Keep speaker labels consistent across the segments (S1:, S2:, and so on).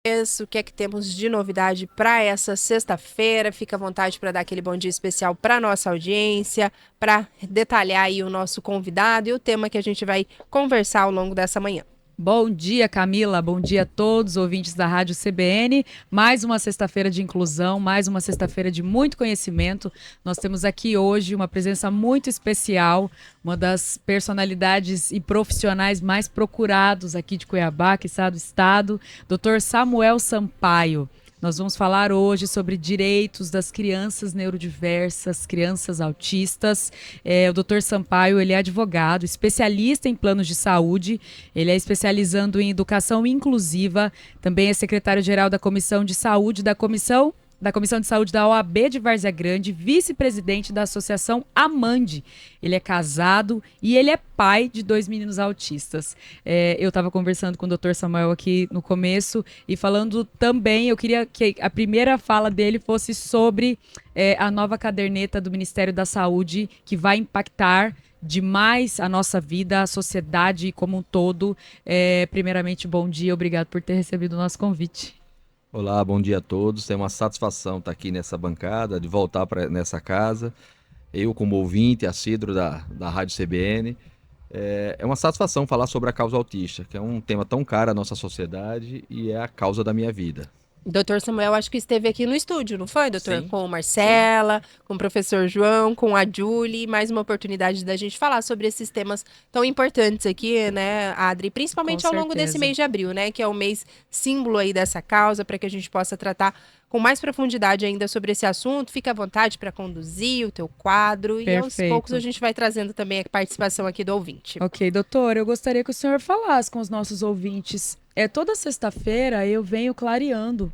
S1: O que é que temos de novidade para essa sexta-feira? Fica à vontade para dar aquele bom dia especial para nossa audiência, para detalhar aí o nosso convidado e o tema que a gente vai conversar ao longo dessa manhã.
S2: Bom dia, Camila. Bom dia a todos, ouvintes da Rádio CBN. Mais uma sexta-feira de inclusão, mais uma sexta-feira de muito conhecimento. Nós temos aqui hoje uma presença muito especial, uma das personalidades e profissionais mais procurados aqui de Cuiabá, que está do estado, Dr. Samuel Sampaio. Nós vamos falar hoje sobre direitos das crianças neurodiversas, crianças autistas. O Dr. Sampaio, ele é advogado, especialista em planos de saúde, ele é especializando em educação inclusiva, também é secretário-geral da Comissão de Saúde da Comissão de Saúde da OAB de Várzea Grande, vice-presidente da Associação Amande. Ele é casado e ele é pai de 2 meninos autistas. Eu estava conversando com o Dr. Samuel aqui no começo e falando também, eu queria que a primeira fala dele fosse sobre a nova caderneta do Ministério da Saúde, que vai impactar demais a nossa vida, a sociedade como um todo. Primeiramente, bom dia, obrigado por ter recebido o nosso convite.
S3: Olá, bom dia a todos. É uma satisfação estar aqui nessa bancada, de voltar nessa casa. Eu, como ouvinte assíduo da Rádio CBN, é uma satisfação falar sobre a causa autista, que é um tema tão caro à nossa sociedade e é a causa da minha vida.
S1: Doutor Samuel, acho que esteve aqui no estúdio, não foi, doutor?
S3: Sim,
S1: Com a
S3: sim,
S1: Marcela, com o professor João, com a Julie, mais uma oportunidade da gente falar sobre esses temas tão importantes aqui, né, Adri?
S2: Com
S1: Principalmente ao longo desse
S2: certeza.
S1: mês de abril, né, que é o mês símbolo aí dessa causa, para que a gente possa tratar com mais profundidade ainda sobre esse assunto. Fica à vontade para conduzir o teu quadro e aos poucos a
S2: Perfeito.
S1: gente vai trazendo também a participação aqui do ouvinte.
S2: Ok, doutor, eu gostaria que o senhor falasse com os nossos ouvintes. Toda sexta-feira eu venho clareando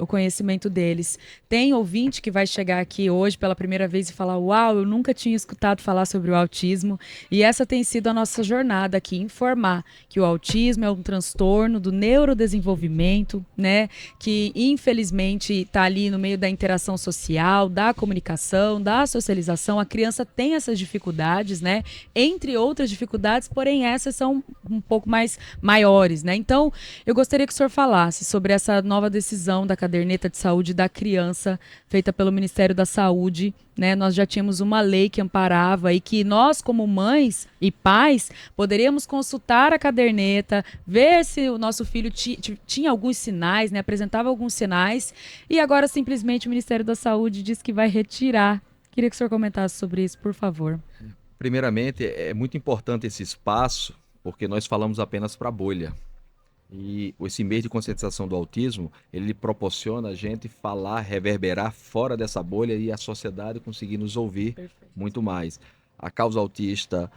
S2: o conhecimento deles. Tem ouvinte que vai chegar aqui hoje pela primeira vez e falar: Uau, eu nunca tinha escutado falar sobre o autismo. E essa tem sido a nossa jornada aqui, informar que o autismo é um transtorno do neurodesenvolvimento, né? Que infelizmente está ali no meio da interação social, da comunicação, da socialização. A criança tem essas dificuldades, né? Entre outras dificuldades, porém essas são um pouco mais maiores, né? Então, eu gostaria que o senhor falasse sobre essa nova decisão da caderneta de saúde da criança feita pelo Ministério da Saúde, né? Nós já tínhamos uma lei que amparava e que nós, como mães e pais, poderíamos consultar a caderneta, ver se o nosso filho tinha alguns sinais, né? Apresentava alguns sinais, e agora simplesmente o Ministério da Saúde diz que vai retirar. Queria que o senhor comentasse sobre isso, por favor.
S3: Primeiramente, é muito importante esse espaço, porque nós falamos apenas para a bolha. E esse mês de conscientização do autismo, ele proporciona a gente falar, reverberar fora dessa bolha e a sociedade conseguir nos ouvir
S2: Perfeito.
S3: muito mais. A causa autista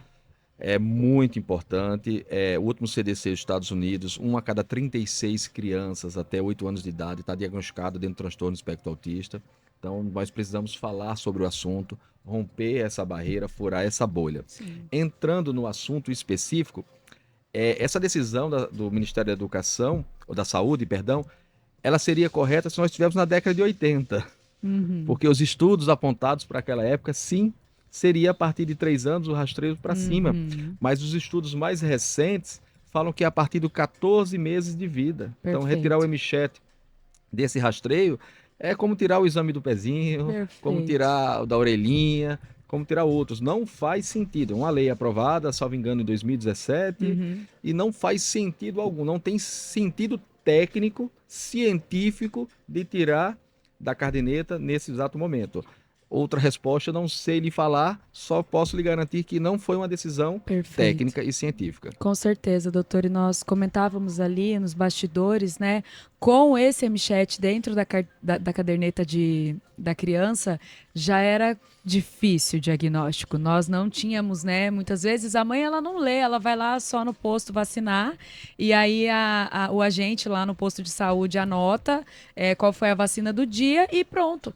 S3: é muito importante. O último CDC dos Estados Unidos, 1 a cada 36 crianças até 8 anos de idade está diagnosticada dentro do transtorno do espectro autista. Então, nós precisamos falar sobre o assunto, romper essa barreira, furar essa bolha.
S2: Sim.
S3: Entrando no assunto específico, essa decisão do Ministério da Educação, ou da Saúde, perdão, ela seria correta se nós estivéssemos na década de 80,
S2: Uhum.
S3: porque os estudos apontados para aquela época, sim, seria a partir de 3 anos o rastreio para cima,
S2: Uhum.
S3: mas os estudos mais recentes falam que é a partir de 14 meses de vida. Então, retirar o
S2: Perfeito.
S3: M-Chat desse rastreio é como tirar o exame do pezinho, como
S2: Perfeito.
S3: tirar o da orelhinha, como tirar outros. Não faz sentido. É uma lei aprovada, salvo engano, em 2017,
S2: Uhum.
S3: e não faz sentido algum. Não tem sentido técnico, científico de tirar da caderneta nesse exato momento. Outra resposta, eu não sei lhe falar, só posso lhe garantir que não foi uma decisão
S2: Perfeito.
S3: técnica e científica.
S2: Com certeza, doutor. E nós comentávamos ali nos bastidores, né? Com esse MChat dentro da caderneta da criança, já era difícil o diagnóstico. Nós não tínhamos, né? Muitas vezes a mãe ela não lê, ela vai lá só no posto vacinar, e aí o agente lá no posto de saúde anota qual foi a vacina do dia e pronto.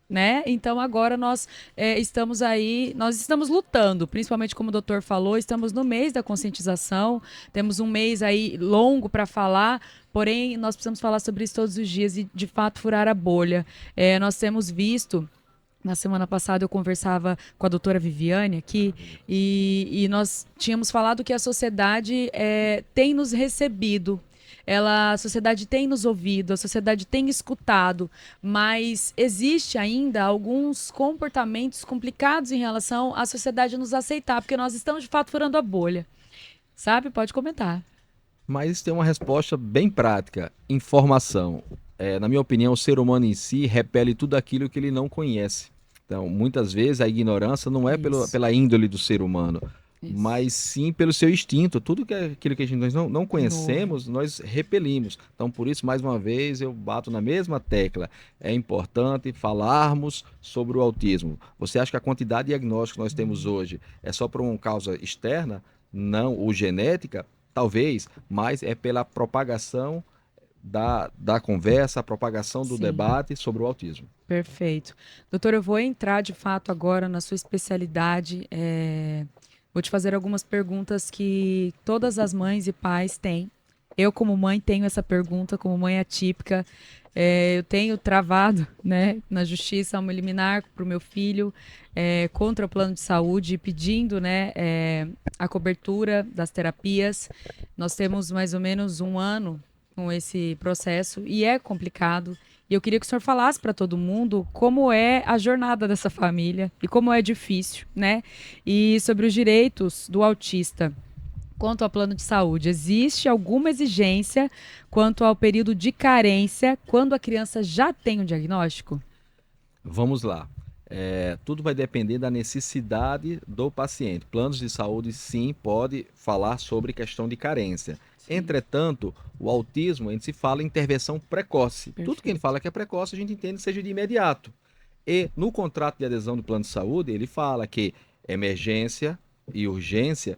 S2: Né? Então agora nós estamos aí, nós estamos lutando, principalmente como o doutor falou, estamos no mês da conscientização, temos um mês aí longo para falar, porém nós precisamos falar sobre isso todos os dias e de fato furar a bolha. Nós temos visto. Na semana passada eu conversava com a doutora Viviane aqui e nós tínhamos falado que a sociedade tem nos recebido. a sociedade tem nos ouvido, a sociedade tem escutado, mas existe ainda alguns comportamentos complicados em relação à sociedade nos aceitar, porque nós estamos de fato furando a bolha. Sabe? Pode comentar.
S3: Mas tem uma resposta bem prática: informação. Na minha opinião, o ser humano em si repele tudo aquilo que ele não conhece. Então, muitas vezes a ignorância não é pela índole do ser humano, mas sim pelo seu instinto. Tudo aquilo que a gente não conhecemos, nós repelimos. Então, por isso, mais uma vez, eu bato na mesma tecla. É importante falarmos sobre o autismo. Você acha que a quantidade de diagnósticos que nós temos hoje é só por uma causa externa? Não, ou genética? Talvez, mas é pela propagação da conversa, a propagação do debate sobre o autismo.
S2: Perfeito. Doutor, eu vou entrar de fato agora na sua especialidade. Vou te fazer algumas perguntas que todas as mães e pais têm. Eu, como mãe, tenho essa pergunta, como mãe atípica. Eu tenho travado, né, na justiça uma liminar para o meu filho contra o plano de saúde, pedindo, né, a cobertura das terapias. Nós temos mais ou menos 1 ano com esse processo e é complicado. E eu queria que o senhor falasse para todo mundo como é a jornada dessa família e como é difícil, né? E sobre os direitos do autista quanto ao plano de saúde. Existe alguma exigência quanto ao período de carência quando a criança já tem um diagnóstico?
S3: Vamos lá. Tudo vai depender da necessidade do paciente. Planos de saúde, sim, pode falar sobre questão de carência. Entretanto, o autismo, a gente se fala em intervenção precoce.
S2: Perfeito.
S3: Tudo que ele fala que é precoce, a gente entende que seja de imediato. E no contrato de adesão do plano de saúde, ele fala que emergência e urgência,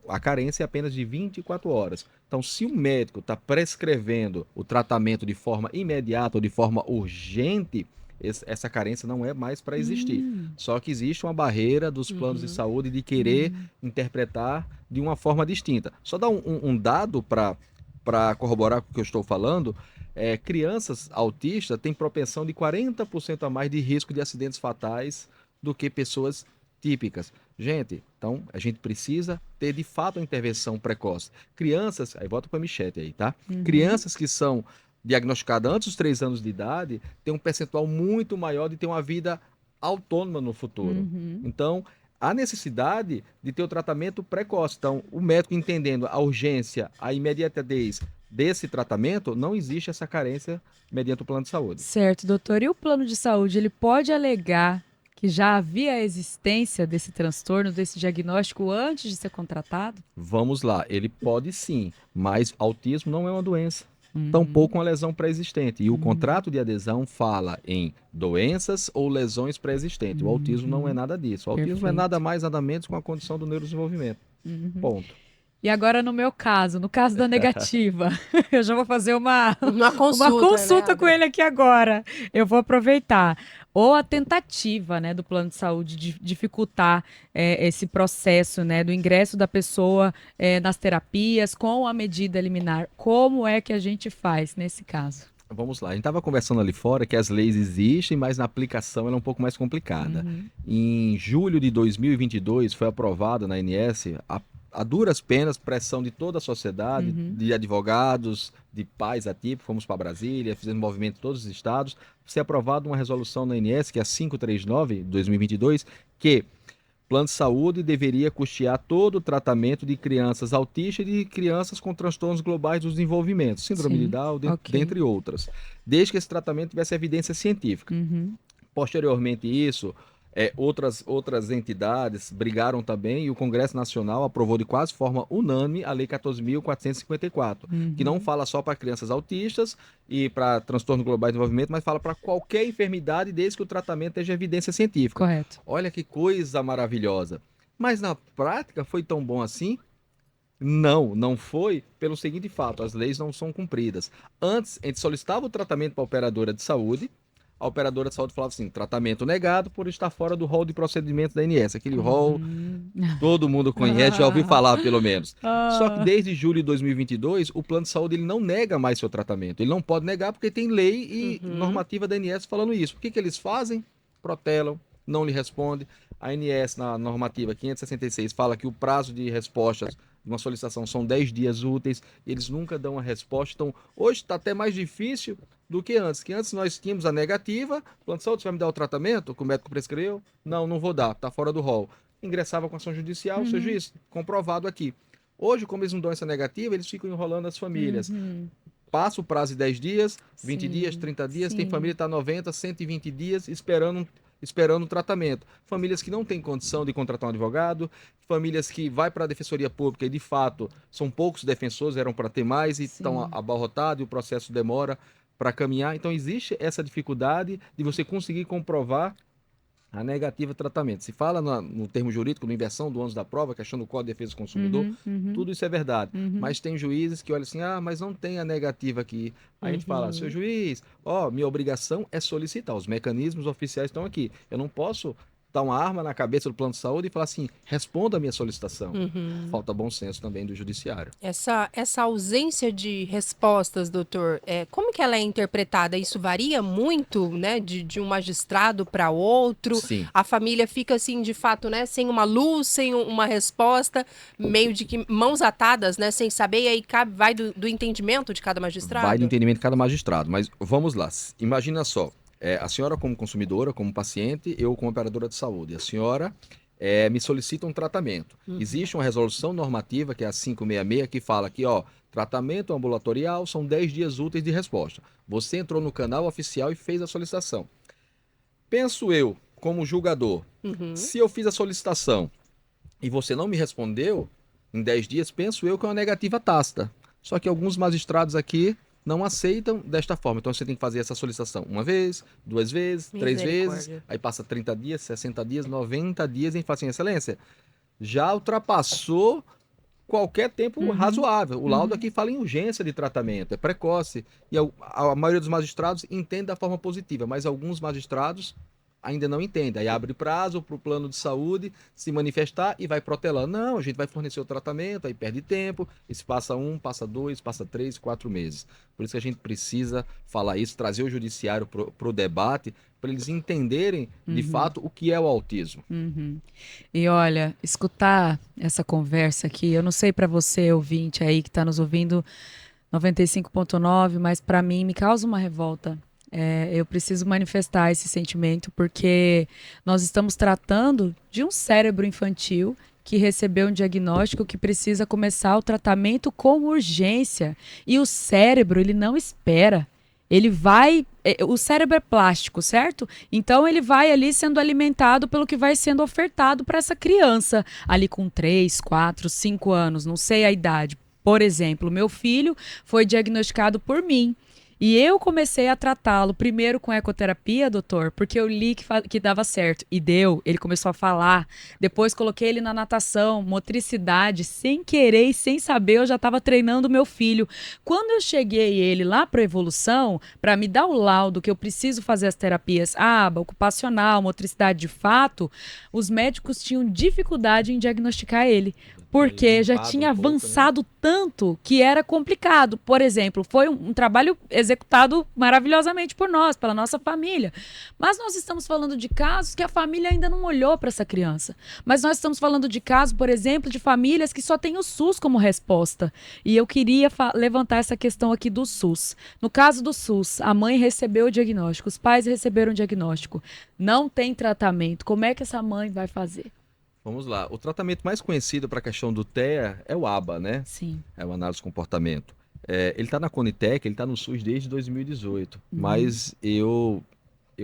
S3: a carência é apenas de 24 horas. Então, se o médico está prescrevendo o tratamento de forma imediata ou de forma urgente, essa carência não é mais para existir. Só que existe uma barreira dos planos de saúde de querer interpretar de uma forma distinta. Só dar um dado para corroborar com o que eu estou falando. Crianças autistas têm propensão de 40% a mais de risco de acidentes fatais do que pessoas típicas. Gente, então a gente precisa ter de fato uma intervenção precoce. Crianças, aí volta para a Michete aí, tá? Crianças que são diagnosticadas antes dos 3 anos de idade têm um percentual muito maior de ter uma vida autônoma no futuro. Então, há necessidade de ter o tratamento precoce. Então, o médico entendendo a urgência, a imediatez desse tratamento, não existe essa carência mediante o plano de saúde.
S2: Certo, doutor. E o plano de saúde, ele pode alegar que já havia a existência desse transtorno, desse diagnóstico antes de ser contratado?
S3: Vamos lá, ele pode sim, mas autismo não é uma doença. Tampouco uma lesão pré-existente. E o contrato de adesão fala em doenças ou lesões pré-existentes. O autismo não é nada disso. O autismo é nada mais, nada menos com a condição do neurodesenvolvimento. Ponto.
S2: E agora no meu caso, no caso da negativa, eu já vou fazer uma consulta,
S1: né,
S2: com ele aqui agora. Eu vou aproveitar. Ou a tentativa, né, do plano de saúde de dificultar esse processo, né, do ingresso da pessoa nas terapias com a medida liminar. Como é que a gente faz nesse caso?
S3: Vamos lá, a gente estava conversando ali fora que as leis existem, mas na aplicação ela é um pouco mais complicada. Em julho de 2022 foi aprovada na ANS a duras penas, pressão de toda a sociedade, de advogados, de pais atípicos, fomos para Brasília, fizemos movimento em todos os estados, ser aprovada uma resolução na ANS, que é a 539 de 2022, que plano de saúde deveria custear todo o tratamento de crianças autistas e de crianças com transtornos globais do desenvolvimento, síndrome de Down, dentre outras, desde que esse tratamento tivesse evidência científica. Posteriormente isso, outras entidades brigaram também e o Congresso Nacional aprovou de quase forma unânime a Lei 14.454, que não fala só para crianças autistas e para transtorno global de desenvolvimento, mas fala para qualquer enfermidade desde que o tratamento tenha evidência científica.
S2: Correto.
S3: Olha que coisa maravilhosa. Mas na prática foi tão bom assim? Não foi pelo seguinte fato: as leis não são cumpridas. Antes, a gente solicitava o tratamento para a operadora de saúde. A operadora de saúde falava assim: tratamento negado por estar fora do rol de procedimentos da ANS. Aquele rol todo mundo conhece, já ouviu falar pelo menos. Só que desde julho de 2022, o plano de saúde ele não nega mais seu tratamento. Ele não pode negar porque tem lei e normativa da ANS falando isso. O que eles fazem? Protelam, não lhe responde. A ANS, na normativa 566, fala que o prazo de respostas uma solicitação são 10 dias úteis, eles nunca dão a resposta. Então, hoje está até mais difícil do que antes nós tínhamos a negativa, plano de saúde, você vai me dar o tratamento que o médico prescreveu? Não, não vou dar, está fora do rol. Ingressava com ação judicial, seu juiz, comprovado aqui. Hoje, como eles não dão essa negativa, eles ficam enrolando as famílias. Passa o prazo de 10 dias, 20 dias, 30 dias, tem família que está 90, 120 dias esperando o tratamento. Famílias que não têm condição de contratar um advogado, famílias que vai para a Defensoria Pública e, de fato, são poucos defensores, eram para ter mais e estão abarrotados e o processo demora para caminhar. Então, existe essa dificuldade de você conseguir comprovar a negativa de tratamento. Se fala no termo jurídico, na inversão do ônus da prova, questão do Código de Defesa do Consumidor, tudo isso é verdade. Mas tem juízes que olham assim, mas não tem a negativa aqui. Aí a gente fala, seu juiz, minha obrigação é solicitar, os mecanismos oficiais estão aqui. Eu não posso dar uma arma na cabeça do plano de saúde e falar assim, responda a minha solicitação. Falta bom senso também do judiciário.
S1: Essa ausência de respostas, doutor, como que ela é interpretada? Isso varia muito, né, de um magistrado para outro?
S3: Sim.
S1: A família fica assim, de fato, né, sem uma luz, sem uma resposta, meio de que mãos atadas, né, sem saber, e aí vai do entendimento de cada magistrado?
S3: Vai do entendimento de cada magistrado, mas vamos lá, imagina só, a senhora como consumidora, como paciente, eu como operadora de saúde, a senhora me solicita um tratamento. Existe uma resolução normativa, que é a 566, que fala que, tratamento ambulatorial são 10 dias úteis de resposta. Você entrou no canal oficial e fez a solicitação. Penso eu, como julgador, se eu fiz a solicitação e você não me respondeu em 10 dias, penso eu que é uma negativa tácita. Só que alguns magistrados aqui não aceitam desta forma. Então, você tem que fazer essa solicitação uma vez, 2 vezes, 3 vezes, aí passa 30 dias, 60 dias, 90 dias, e a gente fala assim, excelência, já ultrapassou qualquer tempo razoável. O laudo aqui fala em urgência de tratamento, é precoce. E a maioria dos magistrados entende da forma positiva, mas alguns magistrados ainda não entendem. Aí abre prazo para o plano de saúde se manifestar e vai protelando. Não, a gente vai fornecer o tratamento, aí perde tempo, e se passa 1, passa 2, passa 3, 4 meses. Por isso que a gente precisa falar isso, trazer o judiciário para o debate, para eles entenderem, de fato, o que é o autismo.
S2: E olha, escutar essa conversa aqui, eu não sei para você, ouvinte aí que está nos ouvindo, 95.9, mas para mim me causa uma revolta. Eu preciso manifestar esse sentimento porque nós estamos tratando de um cérebro infantil que recebeu um diagnóstico que precisa começar o tratamento com urgência. E o cérebro, ele não espera. Ele vai... O cérebro é plástico, certo? Então ele vai ali sendo alimentado pelo que vai sendo ofertado para essa criança ali com 3, 4, 5 anos, não sei a idade. Por exemplo, meu filho foi diagnosticado por mim. E eu comecei a tratá-lo primeiro com ecoterapia, doutor, porque eu li que dava certo. E deu, ele começou a falar. Depois coloquei ele na natação, motricidade, sem querer e sem saber, eu já estava treinando meu filho. Quando eu cheguei ele lá para evolução, para me dar o laudo que eu preciso fazer as terapias aba, ocupacional, motricidade de fato, os médicos tinham dificuldade em diagnosticar ele. Porque já tinha avançado tanto que era complicado. Por exemplo, foi um trabalho executado maravilhosamente por nós, pela nossa família. Mas nós estamos falando de casos que a família ainda não olhou para essa criança. Mas nós estamos falando de casos, por exemplo, de famílias que só têm o SUS como resposta. E eu queria levantar essa questão aqui do SUS. No caso do SUS, a mãe recebeu o diagnóstico, os pais receberam o diagnóstico. Não tem tratamento. Como é que essa mãe vai fazer?
S3: Vamos lá. O tratamento mais conhecido para a questão do TEA é o ABA, né?
S2: Sim.
S3: É o análise de comportamento. Ele está na Conitec, ele está no SUS desde 2018. Mas eu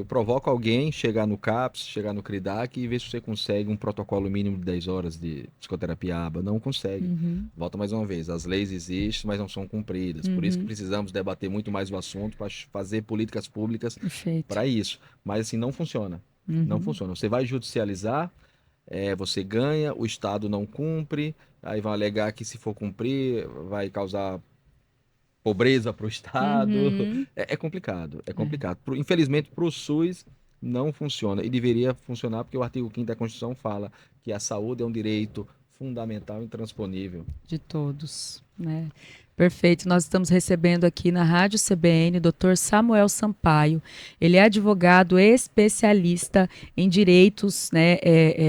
S3: provoco alguém chegar no CAPS, chegar no CRIDAC e ver se você consegue um protocolo mínimo de 10 horas de psicoterapia ABA. Não consegue. Volta mais uma vez. As leis existem, mas não são cumpridas. Por isso que precisamos debater muito mais o assunto para fazer políticas públicas para isso. Mas assim, não funciona. Não funciona. Você vai judicializar, você ganha, o Estado não cumpre, aí vão alegar que se for cumprir vai causar pobreza para o Estado. É complicado, é complicado. Infelizmente, para o SUS não funciona, e deveria funcionar porque o artigo 5º da Constituição fala que a saúde é um direito fundamental e intransponível.
S2: De todos, né? Perfeito. Nós estamos recebendo aqui na Rádio CBN o Dr. Samuel Sampaio. Ele é advogado especialista em direitos, né,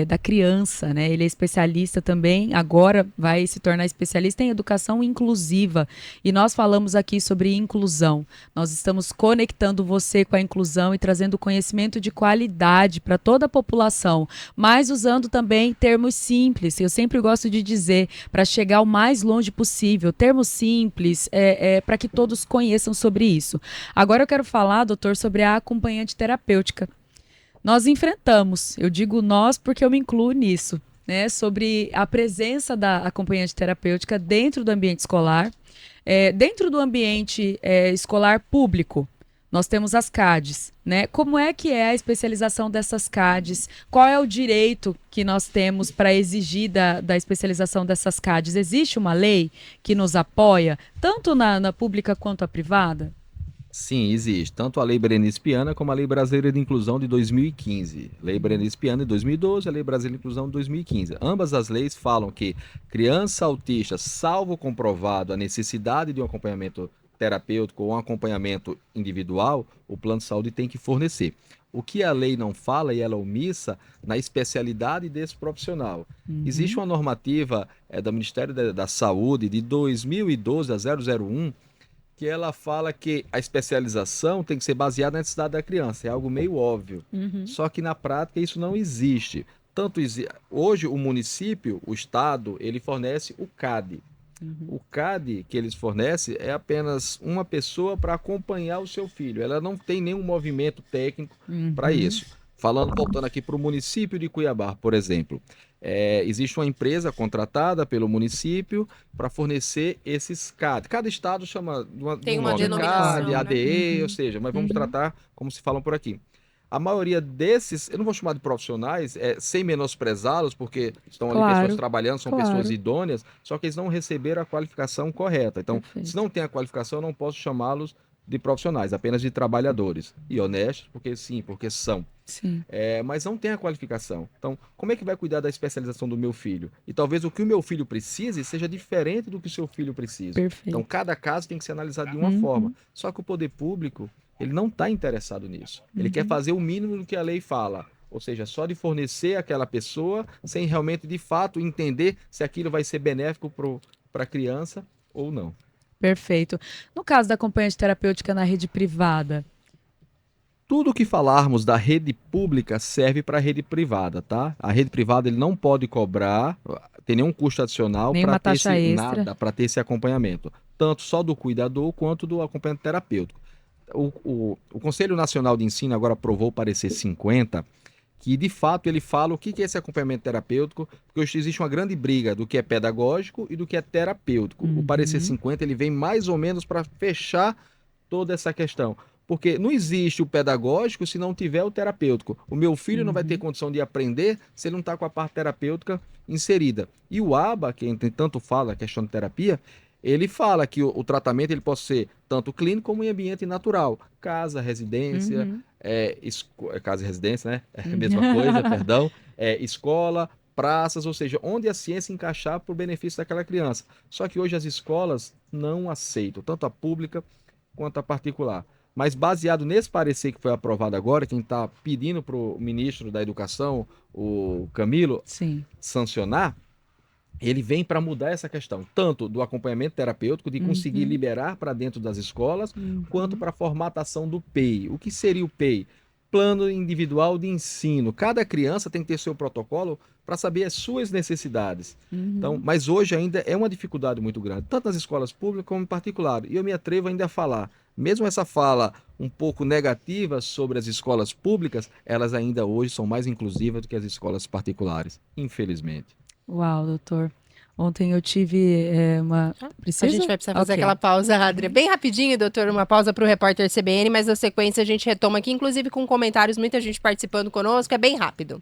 S2: da criança, né? Ele é especialista também, agora vai se tornar especialista em educação inclusiva. E nós falamos aqui sobre inclusão. Nós estamos conectando você com a inclusão e trazendo conhecimento de qualidade para toda a população, mas usando também termos simples. Eu sempre gosto de dizer, para chegar o mais longe possível, termos simples, para que todos conheçam sobre isso. Agora eu quero falar, doutor, sobre a acompanhante terapêutica. Nós enfrentamos, eu digo nós porque eu me incluo nisso, né, sobre a presença da acompanhante terapêutica dentro do ambiente escolar, dentro do ambiente escolar público. Nós temos as CADs, né? Como é que é a especialização dessas CADs? Qual é o direito que nós temos para exigir da especialização dessas CADs? Existe uma lei que nos apoia, tanto na pública quanto a privada?
S3: Sim, existe. Tanto a Lei Berenice Piana como a Lei Brasileira de Inclusão de 2015. Lei Berenice Piana de 2012, a Lei Brasileira de Inclusão de 2015. Ambas as leis falam que criança autista, salvo comprovado a necessidade de um acompanhamento terapêutico ou um acompanhamento individual, o plano de saúde tem que fornecer. O que a lei não fala, e ela omissa, na especialidade desse profissional. Existe uma normativa do Ministério da Saúde de 2012, a 001, que ela fala que a especialização tem que ser baseada na necessidade da criança. É algo meio óbvio. Só que na prática isso não existe. Hoje o município, o estado, ele fornece o CAD. O CAD que eles fornecem é apenas uma pessoa para acompanhar o seu filho. Ela não tem nenhum movimento técnico para isso. Voltando aqui para o município de Cuiabá, por exemplo. Existe uma empresa contratada pelo município para fornecer esses CAD. Cada estado chama
S1: Tem uma
S3: nome,
S1: denominação,
S3: CAD,
S1: né?
S3: ADE, ou seja, mas vamos tratar como se falam por aqui. A maioria desses, eu não vou chamar de profissionais, sem menosprezá-los, porque estão ali pessoas trabalhando, são pessoas idôneas, só que eles não receberam a qualificação correta. Então, se não tem a qualificação, eu não posso chamá-los de profissionais, apenas de trabalhadores. E honestos, porque sim, porque são.
S2: Sim.
S3: Mas não tem a qualificação. Então, como é que vai cuidar da especialização do meu filho? E talvez o que o meu filho precise seja diferente do que o seu filho precisa.
S2: Perfeito.
S3: Então, cada caso tem que ser analisado de uma forma. Só que o poder público, ele não está interessado nisso. Ele quer fazer o mínimo do que a lei fala. Ou seja, só de fornecer aquela pessoa sem realmente, de fato, entender se aquilo vai ser benéfico para a criança ou não.
S2: Perfeito. No caso da acompanhante terapêutica na rede privada?
S3: Tudo o que falarmos da rede pública serve para a rede privada, tá? A rede privada ele não pode cobrar, tem nenhum custo adicional para ter esse acompanhamento. Tanto só do cuidador quanto do acompanhamento terapêutico. O Conselho Nacional de Ensino agora aprovou o parecer 50, que de fato ele fala o que é esse acompanhamento terapêutico, porque hoje existe uma grande briga do que é pedagógico e do que é terapêutico. O parecer 50 ele vem mais ou menos para fechar toda essa questão. Porque não existe o pedagógico se não tiver o terapêutico. O meu filho não vai ter condição de aprender se ele não está com a parte terapêutica inserida. E o ABA, que tanto fala a questão de terapia, ele fala que o tratamento ele pode ser tanto clínico como em ambiente natural. Casa, residência, casa e residência, né? É a mesma coisa, perdão. Escola, praças, ou seja, onde a ciência encaixar para o benefício daquela criança. Só que hoje as escolas não aceitam, tanto a pública quanto a particular. Mas baseado nesse parecer que foi aprovado agora, quem está pedindo para o ministro da Educação, o Camilo, sancionar, ele vem para mudar essa questão, tanto do acompanhamento terapêutico, de conseguir liberar para dentro das escolas, quanto para a formatação do PEI. O que seria o PEI? Plano Individual de Ensino. Cada criança tem que ter seu protocolo para saber as suas necessidades. Então, mas hoje ainda é uma dificuldade muito grande, tanto nas escolas públicas como em particular. E eu me atrevo ainda a falar, mesmo essa fala um pouco negativa sobre as escolas públicas, elas ainda hoje são mais inclusivas do que as escolas particulares, infelizmente.
S2: Uau, doutor. Ontem eu tive uma... Precisa?
S1: A gente vai precisar fazer aquela pausa, Adria. Bem rapidinho, doutor, uma pausa para o repórter CBN, mas na sequência a gente retoma aqui, inclusive com comentários, muita gente participando conosco, é bem rápido.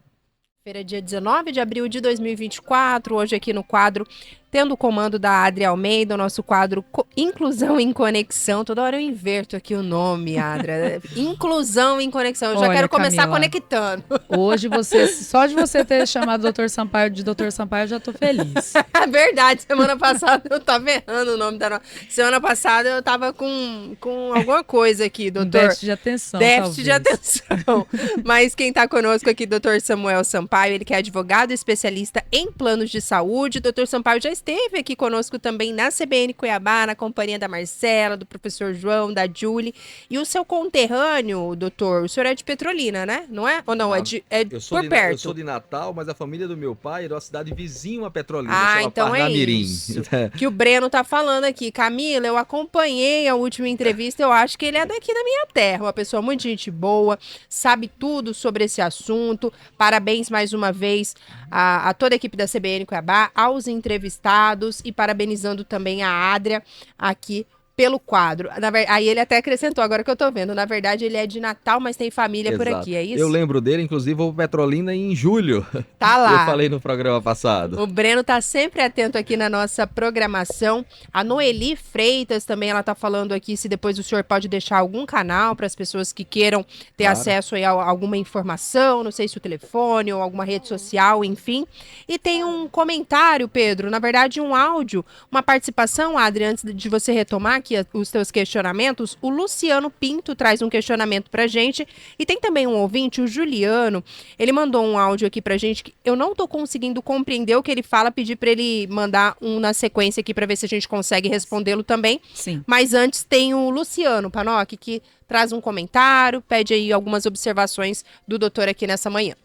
S1: Feira dia 19 de abril de 2024, hoje aqui no quadro tendo o comando da Adria Almeida, o nosso quadro Inclusão em Conexão. Toda hora eu inverto aqui o nome, Adria. Inclusão em Conexão. Eu já
S2: Olha,
S1: quero começar
S2: Camila,
S1: conectando.
S2: Hoje só de você ter chamado o Dr. Sampaio de Dr. Sampaio, eu já tô feliz.
S1: Verdade, semana passada eu tava errando o nome da nossa. Semana passada eu tava com alguma coisa aqui, doutor.
S2: Déficit de atenção,
S1: Déficit de
S2: talvez.
S1: atenção. Mas quem tá conosco aqui, doutor Samuel Sampaio, ele que é advogado especialista em planos de saúde. Doutor Sampaio já esteve aqui conosco também na CBN Cuiabá, na companhia da Marcela, do professor João, da Julie. E o seu conterrâneo, doutor, o senhor é de Petrolina, né? Não é? Ou não? É por perto.
S3: Eu sou de Natal, mas a família do meu pai era uma cidade vizinha a Petrolina,
S1: Ah,
S3: chama
S1: então é
S3: Parnamirim.
S1: isso. Que o Breno tá falando aqui. Camila, eu acompanhei a última entrevista, eu acho que ele é daqui da minha terra, uma pessoa muito gente boa, sabe tudo sobre esse assunto. Parabéns mais uma vez a toda a equipe da CBN Cuiabá, aos entrevistados e parabenizando também a Adria aqui pelo quadro. Aí ele até acrescentou, agora que eu tô vendo, na verdade ele é de Natal, mas tem família por aqui, é isso?
S3: Eu lembro dele, inclusive, vou para Petrolina em julho.
S1: Tá lá.
S3: Eu falei no programa passado.
S1: O Breno tá sempre atento aqui na nossa programação. A Noeli Freitas também, ela tá falando aqui se depois o senhor pode deixar algum canal para as pessoas que queiram ter acesso aí a alguma informação, não sei se o telefone ou alguma rede social, enfim. E tem um comentário, Pedro, na verdade um áudio, uma participação, Adri, antes de você retomar aqui os teus questionamentos, o Luciano Pinto traz um questionamento pra gente e tem também um ouvinte, o Juliano, ele mandou um áudio aqui pra gente que eu não tô conseguindo compreender o que ele fala, pedir pra ele mandar um na sequência aqui pra ver se a gente consegue respondê-lo também.
S2: Sim.
S1: Mas antes tem o Luciano Panoc, que traz um comentário, pede aí algumas observações do doutor aqui nessa manhã.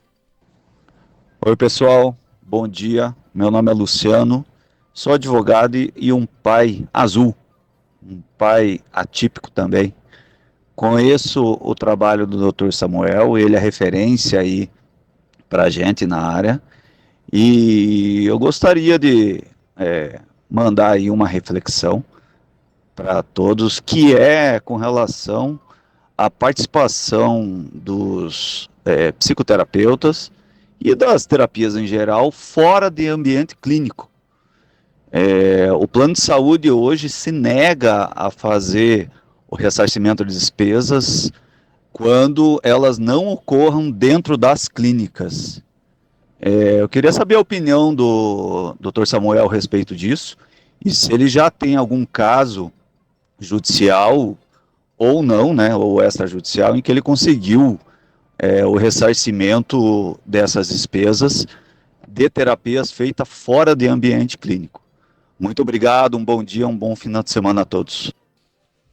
S4: Oi pessoal, bom dia, meu nome é Luciano, sou advogado e um pai azul, um pai atípico também. Conheço o trabalho do Dr. Samuel, ele é referência aí pra gente na área, e eu gostaria de mandar aí uma reflexão para todos, que é com relação à participação dos psicoterapeutas e das terapias em geral fora de ambiente clínico. O plano de saúde hoje se nega a fazer o ressarcimento de despesas quando elas não ocorram dentro das clínicas. Eu queria saber a opinião do Dr. Samuel a respeito disso, e se ele já tem algum caso judicial ou não, né, ou extrajudicial, em que ele conseguiu o ressarcimento dessas despesas de terapias feitas fora de ambiente clínico. Muito obrigado, um bom dia, um bom final de semana a todos.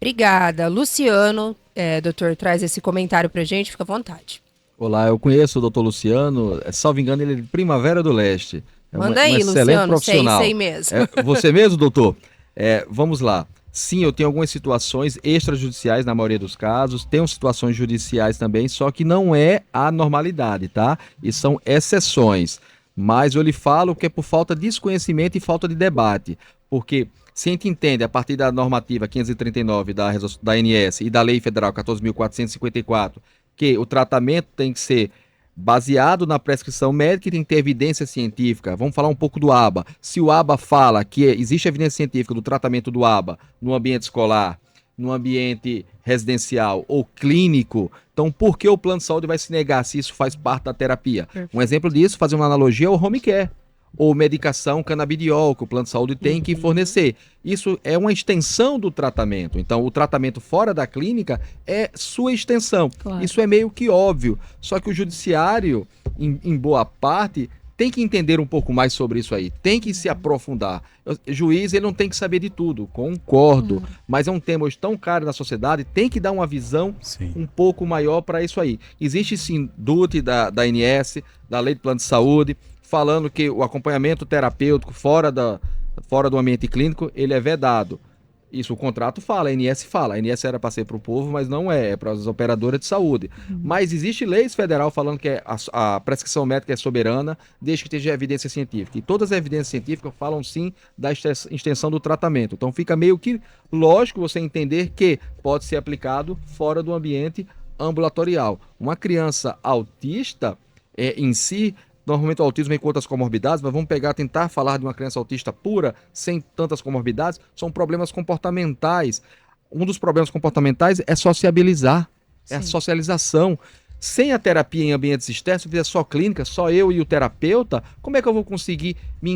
S1: Obrigada. Luciano, doutor, traz esse comentário pra gente, fica à vontade.
S3: Olá, eu conheço o doutor Luciano, salvo engano, ele é de Primavera do Leste.
S1: Manda aí,
S3: excelente
S1: Luciano,
S3: profissional.
S1: sei mesmo.
S3: Você mesmo, doutor? Vamos lá. Sim, eu tenho algumas situações extrajudiciais na maioria dos casos, tenho situações judiciais também, só que não é a normalidade, tá? E são exceções. Mas eu lhe falo que é por falta de desconhecimento e falta de debate, porque se a gente entende a partir da normativa 539 da ANS e da Lei Federal 14.454, que o tratamento tem que ser baseado na prescrição médica e tem que ter evidência científica. Vamos falar um pouco do ABA. Se o ABA fala que existe evidência científica do tratamento do ABA no ambiente escolar, no ambiente residencial ou clínico, então por que o plano de saúde vai se negar se isso faz parte da terapia? Um exemplo disso, fazer uma analogia, é o home care, ou medicação canabidiol, que o plano de saúde tem que fornecer. Isso é uma extensão do tratamento. Então, o tratamento fora da clínica é sua extensão.
S2: Claro.
S3: Isso é meio que óbvio. Só que o judiciário, em boa parte, tem que entender um pouco mais sobre isso aí. Tem que se aprofundar. O juiz, ele não tem que saber de tudo, concordo. Mas é um tema hoje tão caro na sociedade, tem que dar uma visão um pouco maior para isso aí. Existe sim DUT da ANS, da Lei do Plano de Saúde, falando que o acompanhamento terapêutico fora do ambiente clínico, ele é vedado. Isso o contrato fala, a ANS fala. A ANS era para ser para o povo, mas não é para as operadoras de saúde. Mas existe leis federal falando que a prescrição médica é soberana, desde que esteja evidência científica. E todas as evidências científicas falam sim da extensão do tratamento. Então fica meio que lógico você entender que pode ser aplicado fora do ambiente ambulatorial. Uma criança autista, em si, Normalmente o autismo vem com outras comorbidades, mas vamos tentar falar de uma criança autista pura, sem tantas comorbidades, são problemas comportamentais. Um dos problemas comportamentais é sociabilizar, é a
S2: Sim.
S3: socialização. Sem a terapia em ambientes externos, se eu fizer só clínica, só eu e o terapeuta, como é que eu vou conseguir me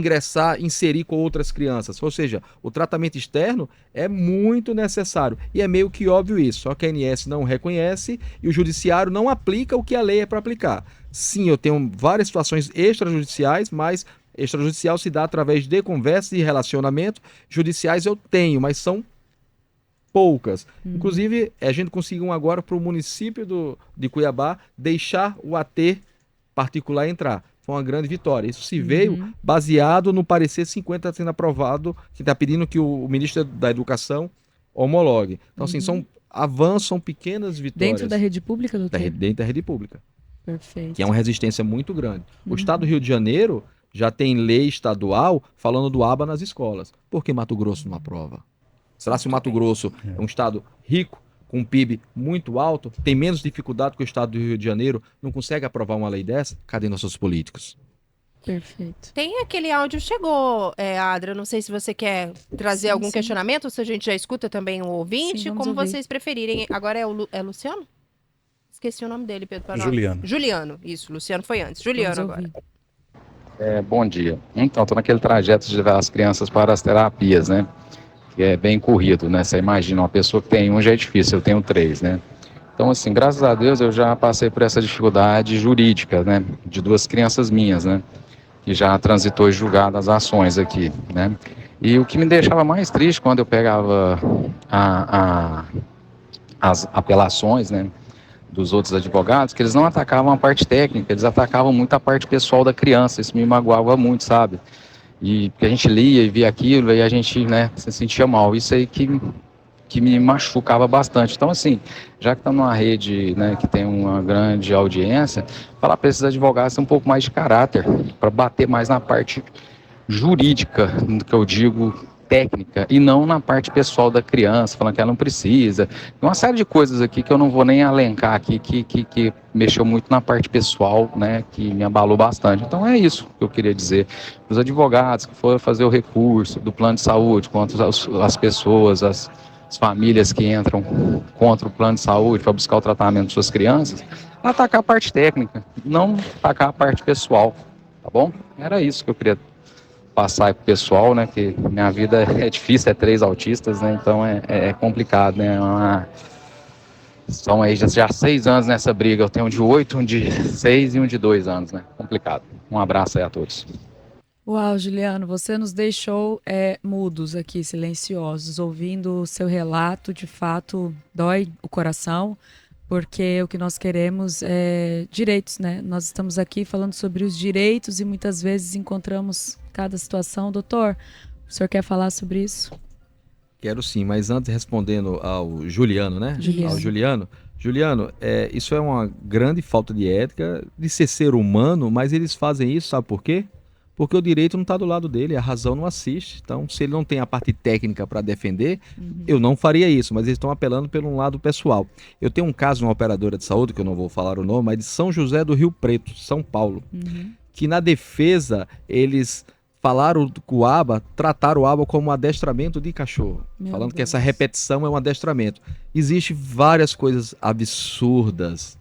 S3: inserir com outras crianças? Ou seja, o tratamento externo é muito necessário. E é meio que óbvio isso, só que a ANS não reconhece e o judiciário não aplica o que a lei é para aplicar. Sim, eu tenho várias situações extrajudiciais, mas extrajudicial se dá através de conversas e relacionamento. Judiciais eu tenho, mas são poucas. Inclusive, a gente conseguiu agora para o município de Cuiabá deixar o AT particular entrar. Foi uma grande vitória. Isso se veio baseado no parecer 50 sendo aprovado, que está pedindo que o ministro da Educação homologue. Então, assim, são pequenas vitórias.
S2: Dentro da rede pública, doutor?
S3: Dentro da rede pública.
S2: Perfeito.
S3: Que é uma resistência muito grande. O estado do Rio de Janeiro já tem lei estadual falando do ABA nas escolas. Por que Mato Grosso não aprova? Será se o Mato Grosso é um estado rico, com um PIB muito alto, tem menos dificuldade que o estado do Rio de Janeiro, não consegue aprovar uma lei dessa? Cadê nossos políticos?
S2: Perfeito.
S1: Tem aquele áudio, chegou, Adra, não sei se você quer trazer algum questionamento, ou se a gente já escuta também o ouvinte,
S2: Sim, vamos
S1: como
S2: ouvir.
S1: vocês preferirem. Agora é Luciano? Esqueci o nome dele, Pedro. para nós.
S5: Juliano.
S1: Juliano, isso, Luciano foi antes. Juliano
S2: Vamos
S1: agora.
S2: ouvir.
S6: Bom dia. Então, estou naquele trajeto de levar as crianças para as terapias, né? Que é bem corrido, né? Você imagina, uma pessoa que tem um já é difícil, eu tenho 3, né? Então, assim, graças a Deus eu já passei por essa dificuldade jurídica, né? De 2 crianças minhas, né? Que já transitou e julgado as ações aqui, né? E o que me deixava mais triste quando eu pegava as apelações, né? Dos outros advogados, que eles não atacavam a parte técnica, eles atacavam muito a parte pessoal da criança, isso me magoava muito, sabe? E porque a gente lia e via aquilo e a gente, né, se sentia mal. Isso aí que me machucava bastante. Então, assim, já que está numa rede, né, que tem uma grande audiência, falar para esses advogados ter um pouco mais de caráter, para bater mais na parte jurídica, que eu digo técnica, e não na parte pessoal da criança, falando que ela não precisa. Uma série de coisas aqui que eu não vou nem elencar aqui, que mexeu muito na parte pessoal, né, que me abalou bastante. Então é isso que eu queria dizer. Os advogados que foram fazer o recurso do plano de saúde contra as pessoas, as famílias que entram contra o plano de saúde para buscar o tratamento de suas crianças, atacar a parte técnica, não atacar a parte pessoal, tá bom? Era isso que eu queria passar pro pessoal, né, que minha vida é difícil, 3 autistas, né, então é complicado, né, são aí já 6 anos nessa briga, eu tenho um de 8, um de 6 e um de 2 anos, né, complicado. Um abraço aí a todos.
S2: Uau, Juliano, você nos deixou mudos aqui, silenciosos, ouvindo o seu relato, de fato dói o coração, porque o que nós queremos é direitos, né? Nós estamos aqui falando sobre os direitos e muitas vezes encontramos cada situação. Doutor, o senhor quer falar sobre isso?
S3: Quero sim, mas antes respondendo ao Juliano, né?
S2: Juliano.
S3: Ao Juliano, isso é uma grande falta de ética, de ser humano, mas eles fazem isso, sabe por quê? Porque o direito não está do lado dele, a razão não assiste. Então, se ele não tem a parte técnica para defender, eu não faria isso, mas eles estão apelando pelo lado pessoal. Eu tenho um caso de uma operadora de saúde, que eu não vou falar o nome, mas de São José do Rio Preto, São Paulo, que na defesa eles falaram com o ABA, trataram o ABA como um adestramento de cachorro, falando que essa repetição é um adestramento. Existem várias coisas absurdas.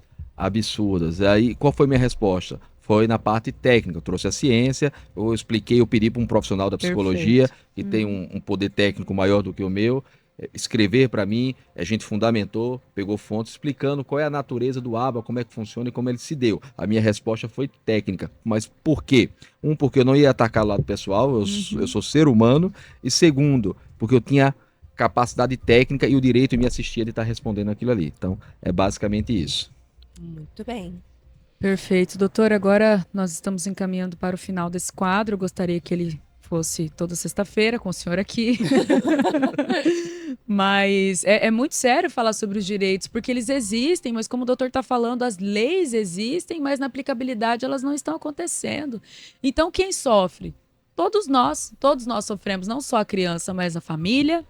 S3: Aí, qual foi minha resposta? Foi na parte técnica, eu trouxe a ciência, eu expliquei, eu pedi para um profissional da psicologia, que tem um poder técnico maior do que o meu, escrever para mim, a gente fundamentou, pegou fontes explicando qual é a natureza do ABA, como é que funciona e como ele se deu. A minha resposta foi técnica, mas por quê? Porque eu não ia atacar o lado pessoal, eu sou ser humano, e segundo, porque eu tinha capacidade técnica e o direito me assistia de estar respondendo aquilo ali. Então, é basicamente isso.
S1: Muito bem.
S2: Perfeito. Doutor, agora nós estamos encaminhando para o final desse quadro. Eu gostaria que ele fosse toda sexta-feira com o senhor aqui. Mas é muito sério falar sobre os direitos, porque eles existem, mas como o doutor está falando, as leis existem, mas na aplicabilidade elas não estão acontecendo. Então, quem sofre? Todos nós sofremos, não só a criança, mas a família,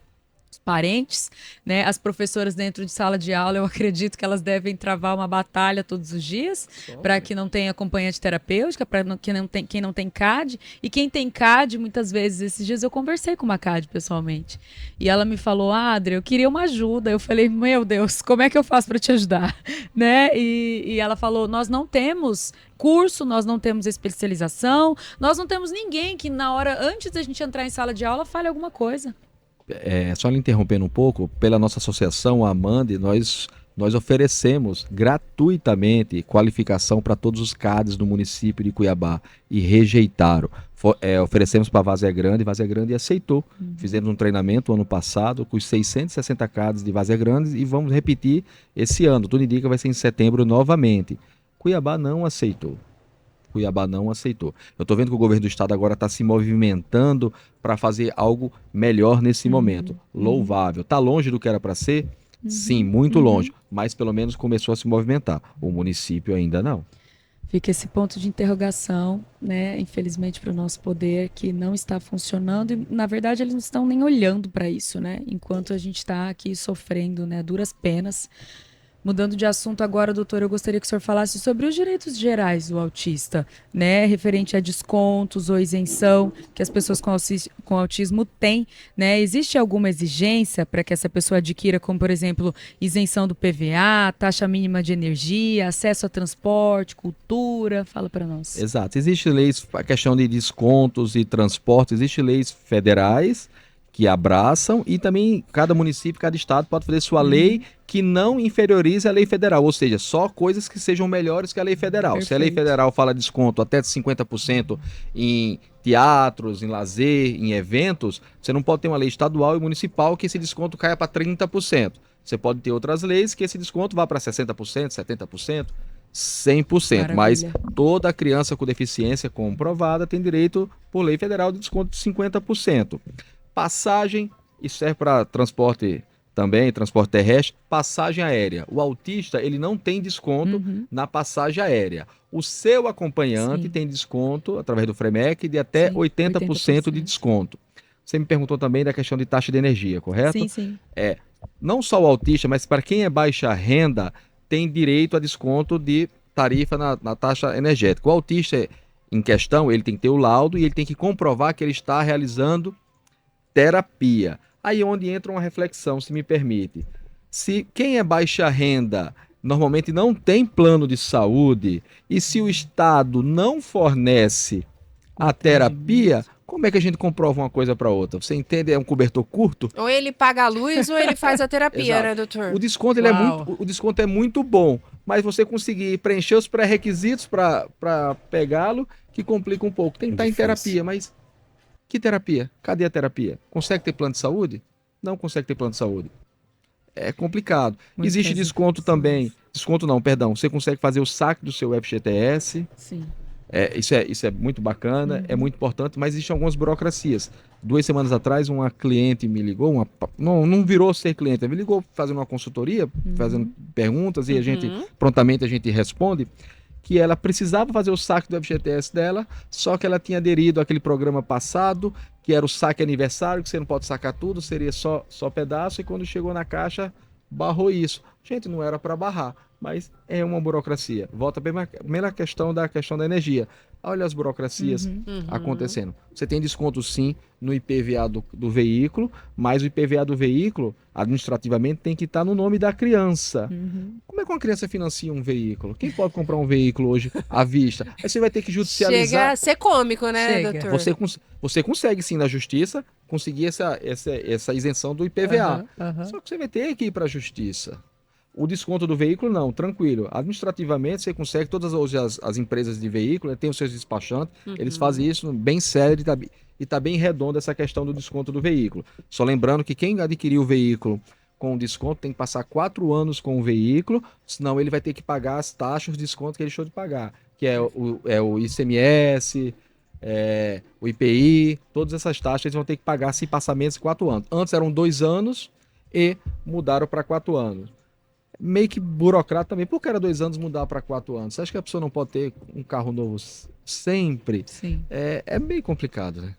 S2: parentes, né? As professoras dentro de sala de aula, eu acredito que elas devem travar uma batalha todos os dias para que não tenha acompanhante terapêutica, para quem não tem CAD. E quem tem CAD, muitas vezes, esses dias eu conversei com uma CAD pessoalmente. E ela me falou, Adri, eu queria uma ajuda. Eu falei, meu Deus, como é que eu faço para te ajudar? Né? E ela falou, nós não temos curso, nós não temos especialização, nós não temos ninguém que na hora, antes da gente entrar em sala de aula, fale alguma coisa.
S3: Só lhe interrompendo um pouco, pela nossa associação, a Amande, nós oferecemos gratuitamente qualificação para todos os CADs do município de Cuiabá e rejeitaram. Oferecemos para Várzea Grande aceitou. Fizemos um treinamento ano passado com os 660 CADs de Várzea Grande e vamos repetir esse ano. Tudo indica que vai ser em setembro novamente. Cuiabá não aceitou. Eu estou vendo que o governo do estado agora está se movimentando para fazer algo melhor nesse momento. Louvável. Está longe do que era para ser? Sim, muito longe. Mas pelo menos começou a se movimentar. O município ainda não.
S2: Fica esse ponto de interrogação, né? Infelizmente, para o nosso poder, que não está funcionando. E, na verdade, eles não estão nem olhando para isso, né? Enquanto a gente está aqui sofrendo, né, duras penas. Mudando de assunto agora, doutor, eu gostaria que o senhor falasse sobre os direitos gerais do autista, né, referente a descontos ou isenção que as pessoas com autismo têm, né? Existe alguma exigência para que essa pessoa adquira, como, por exemplo, isenção do PVA, taxa mínima de energia, acesso a transporte, cultura? Fala para nós.
S3: Exato. Existem leis, a questão de descontos e transportes, existem leis federais que abraçam e também cada município, cada estado pode fazer sua lei que não inferiorize a lei federal, ou seja, só coisas que sejam melhores que a lei federal.
S2: Perfeito.
S3: Se a lei federal fala desconto até de 50% em teatros, em lazer, em eventos, você não pode ter uma lei estadual e municipal que esse desconto caia para 30%. Você pode ter outras leis que esse desconto vá para 60%, 70%, 100%.
S2: Maravilha.
S3: Mas toda criança com deficiência comprovada tem direito, por lei federal, de desconto de 50%. Passagem, isso serve para transporte também, transporte terrestre, passagem aérea. O autista, ele não tem desconto na passagem aérea. O seu acompanhante tem desconto, através do FREMEC, de até 80% de desconto. Você me perguntou também da questão de taxa de energia, correto?
S2: Sim, sim.
S3: Não só o autista, mas para quem é baixa renda, tem direito a desconto de tarifa na taxa energética. O autista em questão, ele tem que ter o laudo e ele tem que comprovar que ele está realizando terapia. Aí é onde entra uma reflexão, se me permite. Se quem é baixa renda normalmente não tem plano de saúde e se o Estado não fornece a terapia, como é que a gente comprova uma coisa para outra? Você entende? É um cobertor curto?
S1: Ou ele paga a luz ou ele faz a terapia, né, doutor?
S3: O desconto, o desconto é muito bom, mas você conseguir preencher os pré-requisitos para pegá-lo, que complica um pouco. Tem que estar em terapia, mas que terapia? Cadê a terapia? Consegue ter plano de saúde? Não consegue ter plano de saúde. É complicado. Existe desconto também. Desconto não, perdão. Você consegue fazer o saque do seu FGTS.
S2: Sim.
S3: Isso é muito bacana, é muito importante, mas existem algumas burocracias. 2 semanas atrás, uma cliente me ligou, não virou ser cliente, me ligou fazendo uma consultoria, fazendo perguntas, e prontamente a gente responde, que ela precisava fazer o saque do FGTS dela, só que ela tinha aderido àquele programa passado, que era o saque aniversário, que você não pode sacar tudo, seria só pedaço, e quando chegou na caixa, barrou isso. Gente, não era para barrar, mas é uma burocracia. Volta bem a primeira questão da energia. Olha as burocracias acontecendo. Você tem desconto sim no IPVA do veículo, mas o IPVA do veículo, administrativamente, tem que estar no nome da criança. Como é que uma criança financia um veículo? Quem pode comprar um veículo hoje à vista? Aí você vai ter que judicializar.
S1: Chega a ser cômico, né, doutor?
S3: Você consegue sim na justiça conseguir essa isenção do IPVA. Só que você vai ter que ir para a justiça. O desconto do veículo, não, tranquilo. Administrativamente, você consegue, todas as empresas de veículo, têm os seus despachantes, eles fazem isso bem sério e está bem redondo essa questão do desconto do veículo. Só lembrando que quem adquiriu o veículo com desconto tem que passar 4 anos com o veículo, senão ele vai ter que pagar as taxas de desconto que ele deixou de pagar, que é o ICMS, o IPI, todas essas taxas eles vão ter que pagar se passar menos de 4 anos. Antes eram 2 anos e mudaram para 4 anos. Meio que burocrata também. Por que era 2 anos mudar para 4 anos? Você acha que a pessoa não pode ter um carro novo sempre?
S2: Sim.
S3: É meio complicado, né?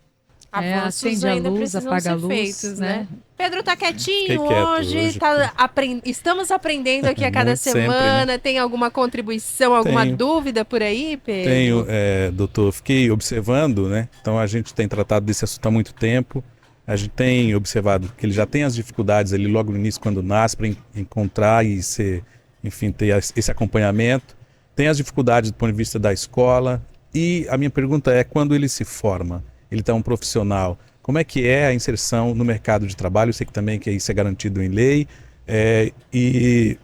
S1: Avanços
S2: acende a
S1: ainda
S2: luz,
S1: precisam
S2: apaga
S1: ser
S2: a luz,
S1: feitos,
S2: né?
S1: Pedro tá quietinho
S5: Fiquei quieto
S1: hoje,
S5: hoje,
S1: estamos aprendendo aqui a cada
S5: Muito sempre,
S1: semana.
S5: né?
S1: Tem alguma contribuição, alguma
S5: Tenho.
S1: dúvida por aí, Pedro?
S5: Tenho, doutor, fiquei observando, né? Então a gente tem tratado desse assunto há muito tempo. A gente tem observado que ele já tem as dificuldades ali logo no início, quando nasce, para encontrar e ser, enfim, ter esse acompanhamento. Tem as dificuldades do ponto de vista da escola. E a minha pergunta é, quando ele se forma, ele está um profissional, como é que é a inserção no mercado de trabalho? Eu sei que também que isso é garantido em lei. E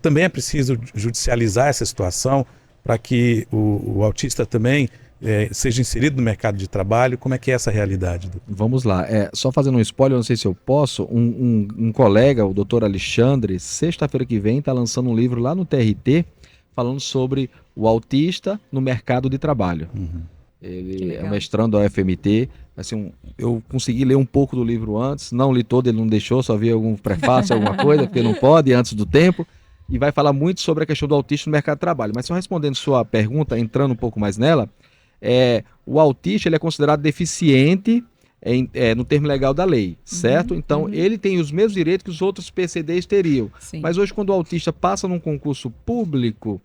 S5: também é preciso judicializar essa situação para que o autista também seja inserido no mercado de trabalho. Como é que é essa realidade?
S3: Vamos lá. Só fazendo um spoiler, não sei se eu posso. Um colega, o doutor Alexandre, sexta-feira que vem, está lançando um livro lá no TRT falando sobre o autista no mercado de trabalho.
S5: Uhum.
S3: Ele é mestrando da UFMT. Assim, eu consegui ler um pouco do livro antes, não li todo, ele não deixou, só vi algum prefácio, alguma coisa, porque não pode antes do tempo. E vai falar muito sobre a questão do autista no mercado de trabalho. Mas só respondendo sua pergunta, entrando um pouco mais nela, o autista ele é considerado deficiente no termo legal da lei, certo? Então, ele tem os mesmos direitos que os outros PCDs teriam.
S2: Sim.
S3: Mas hoje, quando o autista passa num concurso público,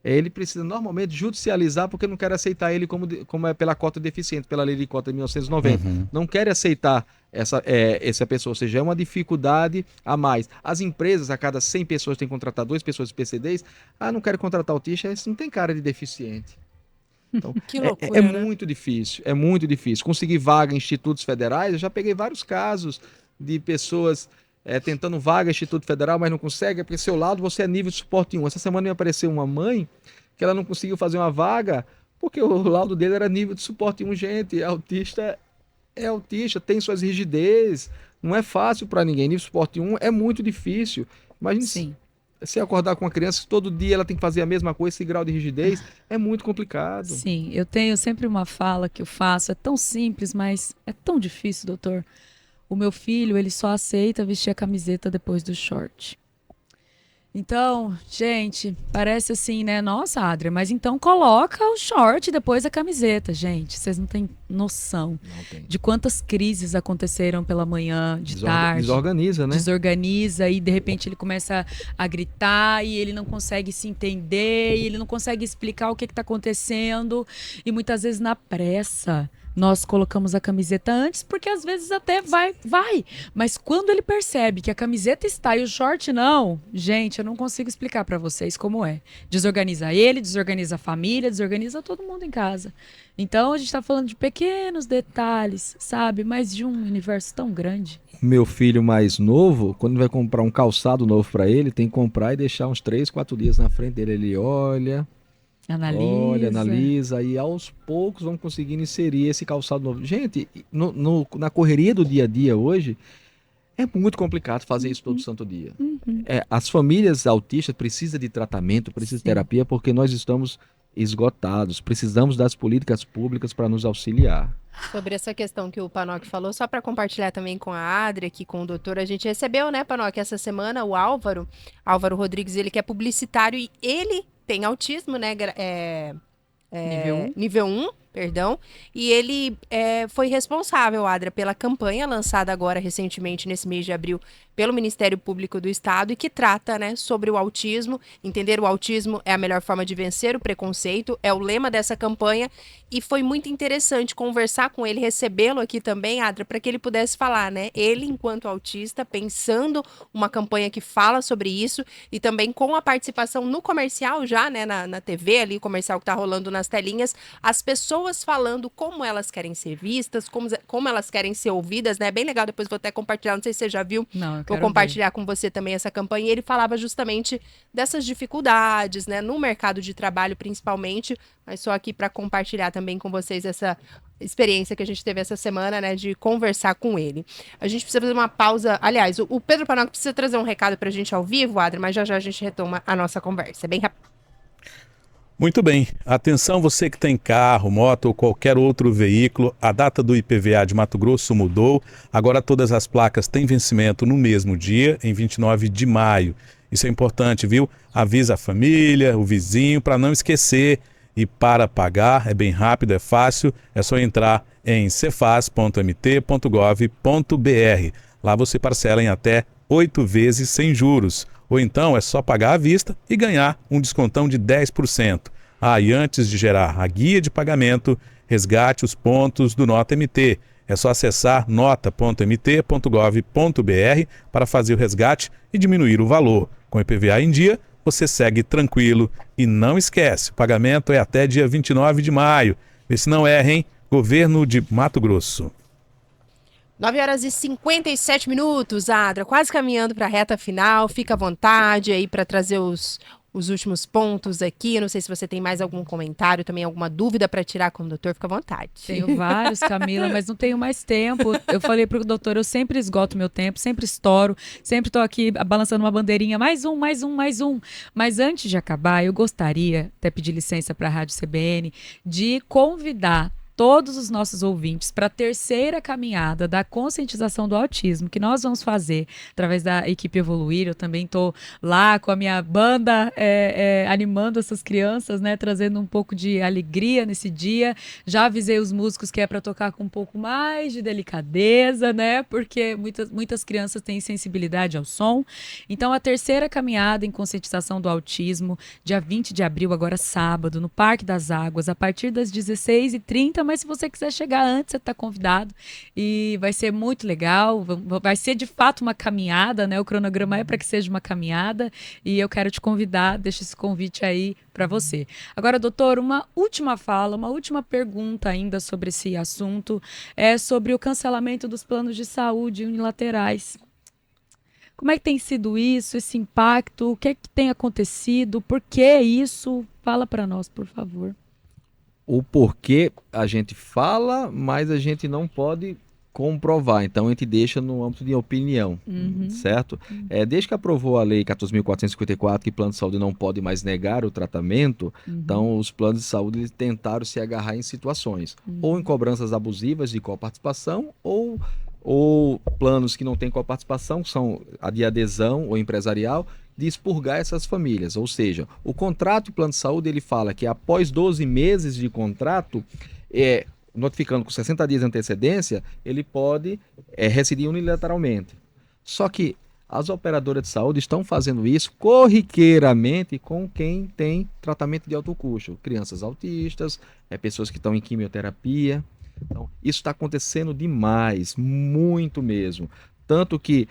S3: ele precisa normalmente judicializar porque não quer aceitar ele como é pela cota deficiente, pela lei de cota de 1990.
S5: Uhum.
S3: Não quer aceitar essa pessoa, ou seja, é uma dificuldade a mais. As empresas, a cada 100 pessoas, têm que contratar 2 pessoas de PCDs. Não quero contratar autista, esse não tem cara de deficiente. Então,
S1: Que loucura, né?
S3: muito difícil, é muito difícil. Conseguir vaga em institutos federais, eu já peguei vários casos de pessoas tentando vaga em Instituto Federal, mas não consegue, porque seu laudo você é nível de suporte 1. Essa semana me apareceu uma mãe que ela não conseguiu fazer uma vaga porque o laudo dele era nível de suporte 1. Gente, autista é autista, tem suas rigidez, não é fácil para ninguém. Nível de suporte 1 é muito difícil. Imagine
S2: Sim.
S3: se acordar com uma criança que todo dia ela tem que fazer a mesma coisa, esse grau de rigidez, é muito complicado.
S2: Sim, eu tenho sempre uma fala que eu faço, é tão simples, mas é tão difícil, doutor. O meu filho, ele só aceita vestir a camiseta depois do short. Então, gente, parece assim, né? Nossa, Adria, mas então coloca o short e depois a camiseta. Gente, vocês não têm noção de quantas crises aconteceram pela manhã, de tarde.
S3: Desorganiza, né?
S2: Desorganiza e de repente ele começa a gritar e ele não consegue se entender e ele não consegue explicar o que está acontecendo. E muitas vezes na pressa nós colocamos a camiseta antes, porque às vezes até vai. Mas quando ele percebe que a camiseta está e o short não, gente, eu não consigo explicar para vocês como é. Desorganiza ele, desorganiza a família, desorganiza todo mundo em casa. Então a gente tá falando de pequenos detalhes, sabe? Mas de um universo tão grande.
S3: Meu filho mais novo, quando vai comprar um calçado novo para ele, tem que comprar e deixar uns 3, 4 dias na frente dele. Ele olha, analisa e aos poucos vamos conseguindo inserir esse calçado novo. Gente, na correria do dia a dia hoje, é muito complicado fazer isso todo santo dia. As famílias autistas precisam de tratamento, precisam de terapia, porque nós estamos esgotados. Precisamos das políticas públicas para nos auxiliar.
S1: Sobre essa questão que o Panoc falou, só para compartilhar também com a Adri, aqui com o doutor, a gente recebeu, né, Panoc, essa semana o Álvaro Rodrigues, ele que é publicitário e ele tem autismo, né, nível 1, perdão, e ele foi responsável, Adria, pela campanha lançada agora recentemente, nesse mês de abril, pelo Ministério Público do Estado e que trata, né, sobre o autismo. Entender o autismo é a melhor forma de vencer o preconceito, é o lema dessa campanha e foi muito interessante conversar com ele, recebê-lo aqui também, Adria, para que ele pudesse falar, né, ele enquanto autista, pensando uma campanha que fala sobre isso e também com a participação no comercial já, né, na TV ali, o comercial que tá rolando nas telinhas, as pessoas falando como elas querem ser vistas, como elas querem ser ouvidas, né, bem legal, depois vou até compartilhar, não sei se você já viu.
S2: Não,
S1: vou compartilhar com você também essa campanha. E ele falava justamente dessas dificuldades, né, no mercado de trabalho principalmente, mas só aqui para compartilhar também com vocês essa experiência que a gente teve essa semana, né, de conversar com ele. A gente precisa fazer uma pausa. Aliás, o Pedro Panoc precisa trazer um recado para a gente ao vivo, Adri, mas já já a gente retoma a nossa conversa. É bem rápido.
S5: Muito bem. Atenção você que tem carro, moto ou qualquer outro veículo, a data do IPVA de Mato Grosso mudou. Agora todas as placas têm vencimento no mesmo dia, em 29 de maio. Isso é importante, viu? Avisa a família, o vizinho, para não esquecer. E para pagar é bem rápido, é fácil, é só entrar em cefaz.mt.gov.br. Lá você parcela em até 8 vezes sem juros. Ou então é só pagar à vista e ganhar um descontão de 10%. E antes de gerar a guia de pagamento, resgate os pontos do Nota MT. É só acessar nota.mt.gov.br para fazer o resgate e diminuir o valor. Com o IPVA em dia, você segue tranquilo. E não esquece, o pagamento é até dia 29 de maio. Vê se não erra, hein? Governo de Mato Grosso.
S1: 9h57, Adra, quase caminhando para a reta final. Fica à vontade aí para trazer os últimos pontos aqui. Eu não sei se você tem mais algum comentário, também alguma dúvida para tirar com o doutor, fica à vontade.
S2: Tenho vários, Camila, mas não tenho mais tempo. Eu falei para o doutor, eu sempre esgoto meu tempo, sempre estouro, sempre estou aqui balançando uma bandeirinha, mais um. Mas antes de acabar, eu gostaria, até pedir licença para a Rádio CBN, de convidar todos os nossos ouvintes para a terceira caminhada da conscientização do autismo, que nós vamos fazer através da equipe Evoluir. Eu também estou lá com a minha banda animando essas crianças, né, trazendo um pouco de alegria nesse dia. Já avisei os músicos que é para tocar com um pouco mais de delicadeza, né, porque muitas crianças têm sensibilidade ao som. Então, a terceira caminhada em conscientização do autismo, dia 20 de abril, agora sábado, no Parque das Águas, a partir das 16h30, mas se você quiser chegar antes, você está convidado e vai ser muito legal, vai ser de fato uma caminhada, né? O cronograma é para que seja uma caminhada e eu quero te convidar, deixo esse convite aí para você. Agora, doutor, uma última pergunta ainda sobre esse assunto, é sobre o cancelamento dos planos de saúde unilaterais. Como é que tem sido isso, esse impacto, o que é que tem acontecido, por que isso? Fala para nós, por favor.
S3: O porquê a gente fala, mas a gente não pode comprovar. Então, a gente deixa no âmbito de opinião, certo? Desde que aprovou a Lei 14.454, que plano de saúde não pode mais negar o tratamento, então os planos de saúde eles tentaram se agarrar em situações, ou em cobranças abusivas de coparticipação, ou planos que não têm coparticipação, que são a de adesão ou empresarial, de expurgar essas famílias. Ou seja, o contrato de plano de saúde, ele fala que após 12 meses de contrato, notificando com 60 dias de antecedência, ele pode rescindir unilateralmente. Só que as operadoras de saúde estão fazendo isso corriqueiramente com quem tem tratamento de alto custo. Crianças autistas, pessoas que estão em quimioterapia. Então, isso está acontecendo demais, muito mesmo. Tanto que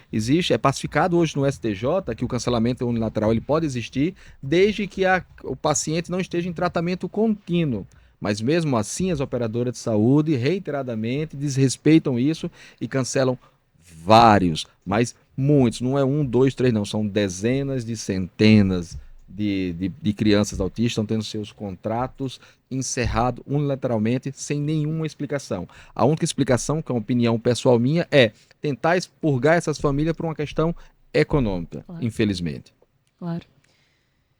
S3: é pacificado hoje no STJ que o cancelamento unilateral ele pode existir desde que o paciente não esteja em tratamento contínuo. Mas mesmo assim, as operadoras de saúde reiteradamente desrespeitam isso e cancelam vários, mas muitos. Não é 1, 2, 3, não. São dezenas de centenas de crianças autistas estão tendo seus contratos encerrados unilateralmente sem nenhuma explicação. A única explicação, que é uma opinião pessoal minha, é tentar expurgar essas famílias por uma questão econômica, infelizmente.
S2: Claro.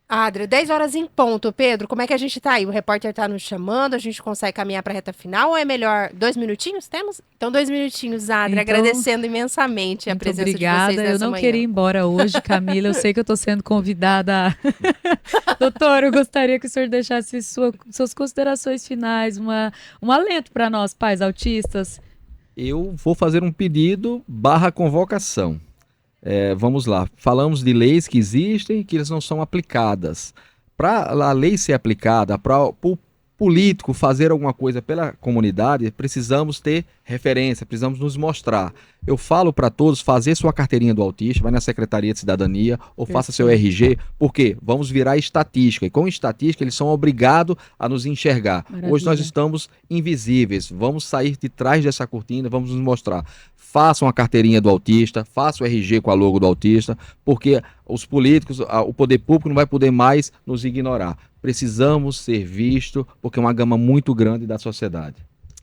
S1: Adra, 10 horas em ponto. Pedro, como é que a gente tá aí? O repórter tá nos chamando, a gente consegue caminhar para a reta final ou é melhor 2 minutinhos? Temos? Então 2 minutinhos, Adra, agradecendo imensamente a presença de vocês nessa manhã.
S2: Eu não queria ir embora hoje, Camila, eu sei que eu estou sendo convidada. Doutor, eu gostaria que o senhor deixasse suas considerações finais, um alento para nós, pais autistas.
S3: Eu vou fazer um pedido / convocação. Vamos lá, falamos de leis que existem e que elas não são aplicadas. Para a lei ser aplicada, para o político fazer alguma coisa pela comunidade, precisamos ter referência, precisamos nos mostrar. Eu falo para todos, fazer sua carteirinha do autista, vai na Secretaria de Cidadania ou faça seu RG, porque vamos virar estatística. E com estatística eles são obrigados a nos enxergar. Maravilha. Hoje nós estamos invisíveis, vamos sair de trás dessa cortina, vamos nos mostrar. Façam a carteirinha do autista, façam o RG com a logo do autista, porque os políticos, o poder público não vai poder mais nos ignorar. Precisamos ser vistos, porque é uma gama muito grande da sociedade.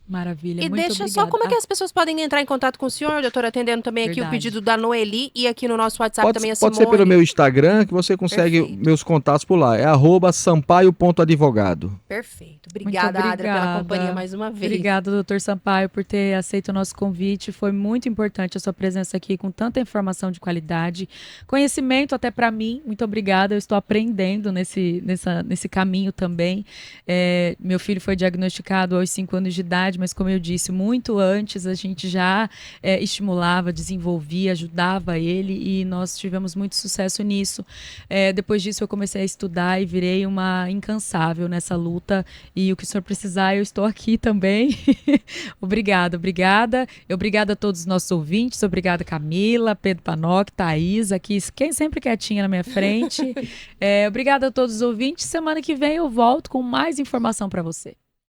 S2: Maravilha,
S1: E
S2: muito
S1: deixa
S2: obrigada.
S1: só como é que as pessoas podem entrar em contato com o senhor, doutor, atendendo também aqui o
S2: Verdade.
S1: pedido da Noeli e aqui no nosso WhatsApp
S3: Pode,
S1: também a
S3: pode
S1: Simone.
S3: ser pelo meu Instagram, que você consegue
S1: Perfeito.
S3: meus contatos por lá. É @sampaio.advogado.
S1: Perfeito.
S2: Muito
S1: Obrigada, Adria, pela
S2: obrigada.
S1: companhia mais uma vez.
S2: Obrigada, doutor Sampaio, por ter aceito o nosso convite. Foi muito importante a sua presença aqui com tanta informação de qualidade, conhecimento até para mim. Muito obrigada. Eu estou aprendendo nesse caminho também. Meu filho foi diagnosticado aos 5 anos de idade, mas como eu disse, muito antes a gente já estimulava, desenvolvia, ajudava ele e nós tivemos muito sucesso nisso. Depois disso eu comecei a estudar e virei uma incansável nessa luta e o que o senhor precisar eu estou aqui também. Obrigada. Obrigada a todos os nossos ouvintes, obrigada Camila, Pedro Panoc, Thaís, aqui quem sempre quietinha na minha frente. Obrigada a todos os ouvintes. Semana que vem eu volto com mais informação para você.